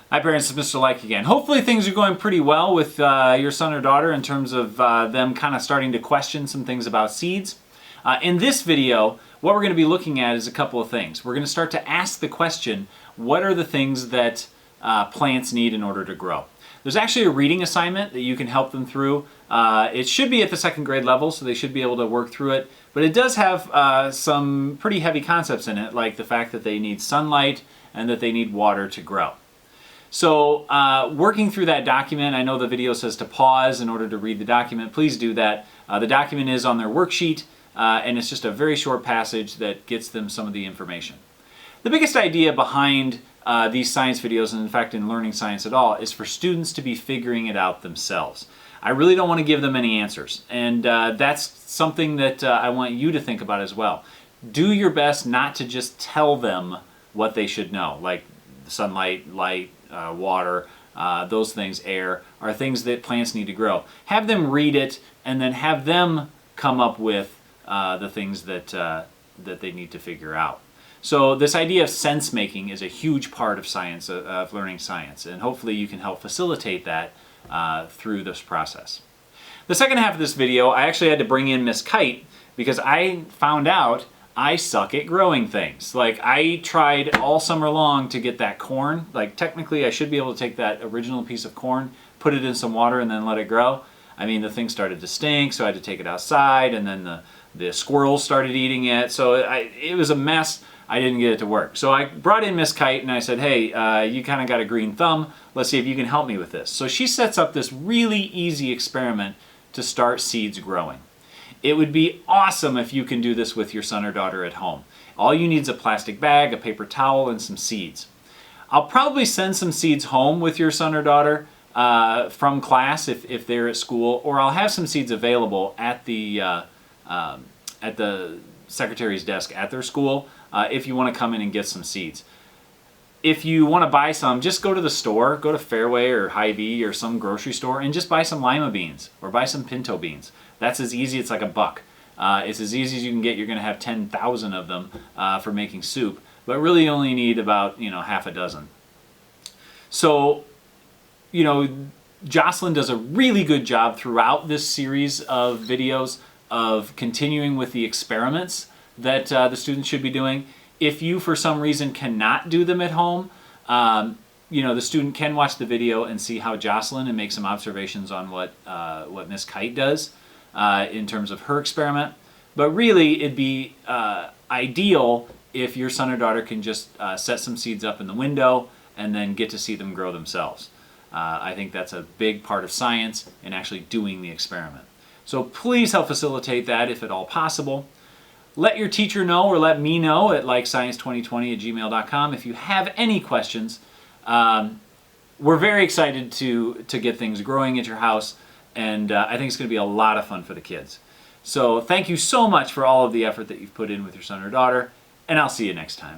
Hi parents, it's Mr. Like again. Hopefully things are going pretty well with your son or daughter in terms of them kind of starting to question some things about seeds. In this video, what we're going to be looking at is a couple of things. We're going to start to ask the question, what are the things that plants need in order to grow? There's actually a reading assignment that you can help them through. It should be at the second grade level, so they should be able to work through it. But it does have some pretty heavy concepts in it, like the fact that they need sunlight and that they need water to grow. So working through that document, I know the video says to pause in order to read the document. Please do that. The document is on their worksheet, and it's just a very short passage that gets them some of the information. The biggest idea behind these science videos, and in fact in learning science at all, is for students to be figuring it out themselves. I really don't want to give them any answers, and that's something that I want you to think about as well. Do your best not to just tell them what they should know, like sunlight, light, water, those things, air, are things that plants need to grow. Have them read it and then have them come up with the things that, that they need to figure out. So this idea of sense making is a huge part of science, of learning science, and hopefully you can help facilitate that through this process. The second half of this video, I actually had to bring in Miss Kite because I found out I suck at growing things. Like, I tried all summer long to get that corn. Like, technically I should be able to take that original piece of corn, put it in some water, and then let it grow. I mean, the thing started to stink, so I had to take it outside, and then the squirrels started eating it. So it was a mess. I didn't get it to work. So I brought in Miss Kite, and I said, hey, you kind of got a green thumb. Let's see if you can help me with this. So she sets up this really easy experiment to start seeds growing. It would be awesome if you can do this with your son or daughter at home. All you need is a plastic bag, a paper towel, and some seeds. I'll probably send some seeds home with your son or daughter from class if they're at school, or I'll have some seeds available at the secretary's desk at their school if you want to come in and get some seeds. If you want to buy some, just go to the store, go to Fairway or Hy-Vee or some grocery store and just buy some lima beans or buy some pinto beans. That's as easy, it's like $1. It's as easy as you can get. You're going to have 10,000 of them for making soup, but really you only need about, half a dozen. So, Jocelyn does a really good job throughout this series of videos of continuing with the experiments that the students should be doing. If you, for some reason, cannot do them at home, the student can watch the video and see how Jocelyn and make some observations on what Miss Kite does in terms of her experiment. But really, it'd be ideal if your son or daughter can just set some seeds up in the window and then get to see them grow themselves. I think that's a big part of science and actually doing the experiment. So please help facilitate that if at all possible. Let your teacher know or let me know at likescience2020@gmail.com if you have any questions. We're very excited to get things growing at your house, and I think it's going to be a lot of fun for the kids. So thank you so much for all of the effort that you've put in with your son or daughter, and I'll see you next time.